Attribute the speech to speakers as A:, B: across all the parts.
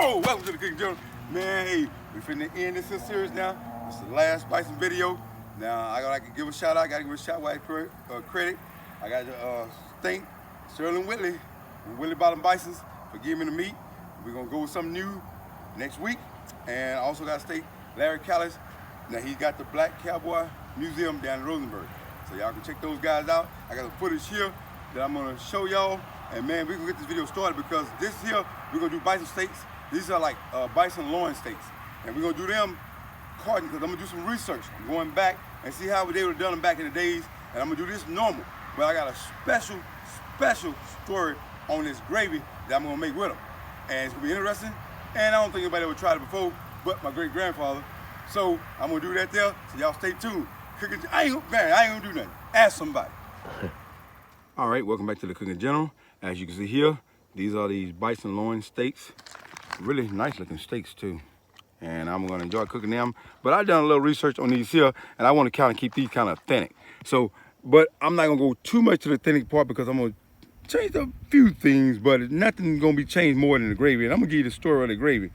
A: Whoa, welcome to the Cooking Journal. Man, hey, we finna end this series now. It's the last Bison video. Now, I gotta give a shout out. I gotta give a shout out credit. I got to thank Sterling Whitley and Willie Bottom Bisons for giving me the meat. We're gonna go with something new next week. And I also gotta thank Larry Callis. Now, he got the Black Cowboy Museum down in Rosenberg. So y'all can check those guys out. I got the footage here that I'm gonna show y'all. And man, we're gonna get this video started because this here, we're gonna do bison steaks. These are like bison loin steaks. And we're gonna do them carton because I'm gonna do some research. I'm going back and see how they would have done them back in the days. And I'm gonna do this normal. But I got a special story on this gravy that I'm gonna make with them. And it's gonna be interesting. And I don't think anybody ever tried it before, but my great grandfather. So I'm gonna do that there. So y'all stay tuned. Cooking, I ain't gonna do nothing. Ask somebody. All right, welcome back to the Cooking General. As you can see here, these are these bison loin steaks. Really nice looking steaks too. And I'm gonna enjoy cooking them. But I've done a little research on these here, and I wanna kinda keep these kinda authentic. So, but I'm not gonna go too much to the authentic part because I'm gonna change a few things, but nothing's gonna be changed more than the gravy. And I'm gonna give you the story of the gravy.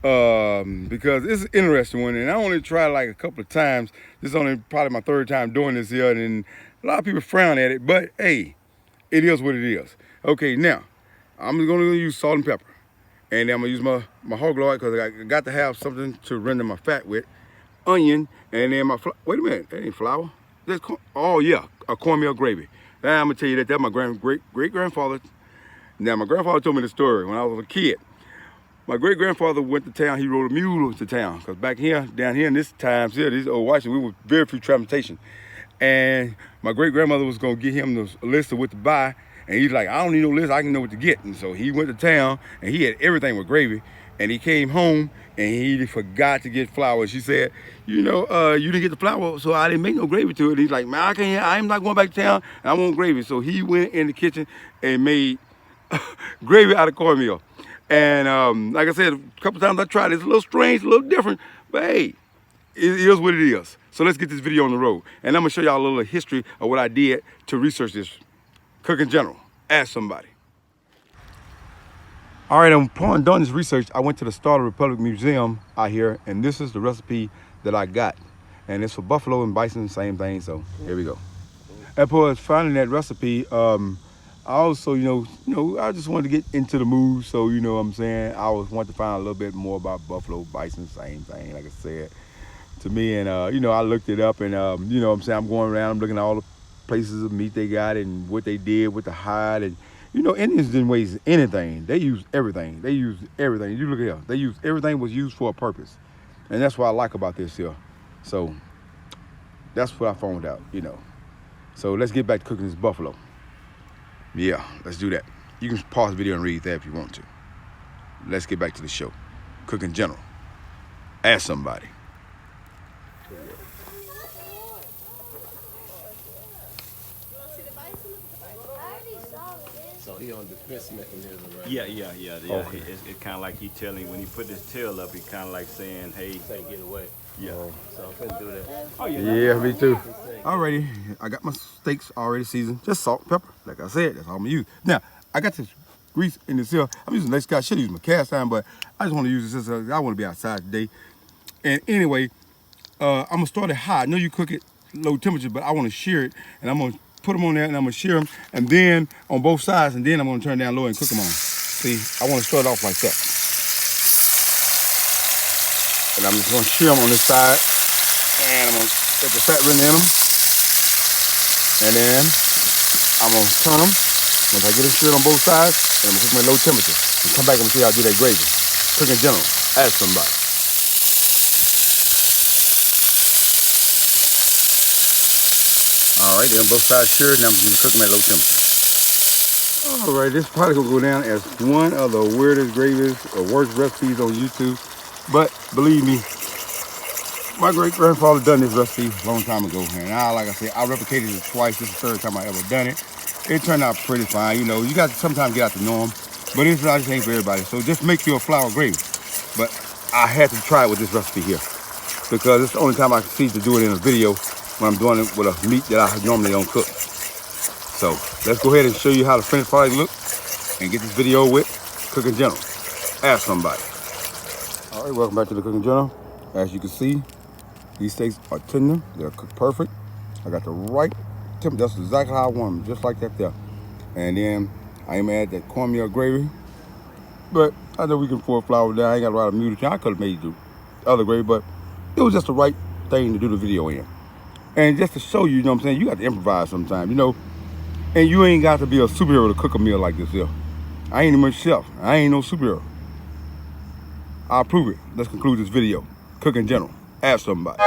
A: Because it's an interesting one, and I only tried like a couple of times. This is only probably my third time doing this here, and a lot of people frown at it, but hey, it is what it is. Okay, now, I'm gonna use salt and pepper. And then I'm gonna use my hog lard because I got to have something to render my fat with. Onion, and then wait a minute, that ain't flour. That's oh yeah, a cornmeal gravy. Now I'm gonna tell you that that's my great-grandfather. Now my grandfather told me the story when I was a kid. My great-grandfather went to town, he rode a mule to town. Because back here, down here in this times here, these old Washington, we were very few transportation. And my great-grandmother was gonna get him the list of what to buy. And he's like, I don't need no list, I can know what to get. And so he went to town and he had everything with gravy. And he came home and he forgot to get flour. She said, you know, you didn't get the flour, so I didn't make no gravy to it. He's like, man, I'm not going back to town and I want gravy. So he went in the kitchen and made gravy out of cornmeal. And like I said, a couple times I tried it. It's a little strange, a little different, but hey, it is what it is. So let's get this video on the road. And I'm gonna show y'all a little history of what I did to research this. Cooking General, ask somebody. All right, upon doing this research, I went to the Starter Republic Museum out here, and this is the recipe that I got. And it's for buffalo and bison, same thing, so here we go. Upon finding that recipe, I also, you know, I just wanted to get into the mood, so you know what I'm saying. I always wanted to find a little bit more about buffalo, bison, same thing, like I said to me. And you know, I looked it up, and you know what I'm saying, I'm going around, I'm looking at all the places of meat they got and what they did with the hide. And you know, Indians didn't waste anything. They used everything. They used everything. You look here, they used everything was used for a purpose, and that's what I like about this here. So that's what I found out, you know. So let's get back to cooking this buffalo. Yeah, let's do that. You can pause the video and read that if you want to. Let's get back to the show. Cooking General, ask somebody.
B: So he on defense mechanism, right?
C: Yeah. Okay. It's kind of like he telling, when he put his tail up, he kind of like saying, hey.
B: Say get away.
C: Yeah.
B: So I'm finna do that.
C: Oh,
A: Yeah, me too. Alrighty, I got my steaks already seasoned. Just salt and pepper. Like I said, that's all I'm gonna use. Now, I got this grease in this here. I'm using next guy. I should use my cast iron, but I just want to use this. I want to be outside today. And anyway, I'm gonna start it high. I know you cook it low temperature, but I want to shear it, and I'm gonna put them on there, and I'm gonna shear them, and then on both sides, and then I'm gonna turn down low and cook them on. See, I want to start off like that. And I'm just gonna shear them on this side, and I'm gonna get the fat ring in them, and then I'm gonna turn them. Once I get it seared on both sides, then I'm gonna cook them at low temperature. And come back and see how I do that gravy. Cooking General, ask somebody. All right, they're on both sides seared, now I'm gonna cook them at low temperature. All right, this probably gonna go down as one of the weirdest gravies or worst recipes on YouTube. But believe me, my great-grandfather done this recipe a long time ago. And like I said, I replicated it twice. This is the third time I ever done it. It turned out pretty fine. You know, you got to sometimes get out the norm, but it's not the same for everybody. So just make your flour gravy. But I had to try it with this recipe here because it's the only time I succeed to do it in a video when I'm doing it with a meat that I normally don't cook. So let's go ahead and show you how the finished product looks and get this video with Cooking General. Ask somebody. All right, welcome back to the Cooking Journal. As you can see, these steaks are tender. They're cooked perfect. I got the right temperature. That's exactly how I want them, just like that there. And then I am add that cornmeal gravy. But I know we can pour flour down. I ain't got a lot of music. I could have made the other gravy, but it was just the right thing to do the video in. And just to show you, you know what I'm saying, you got to improvise sometimes, you know. And you ain't got to be a superhero to cook a meal like this here. I ain't even a chef. I ain't no superhero. I'll prove it. Let's conclude this video. Cooking General. Ask somebody.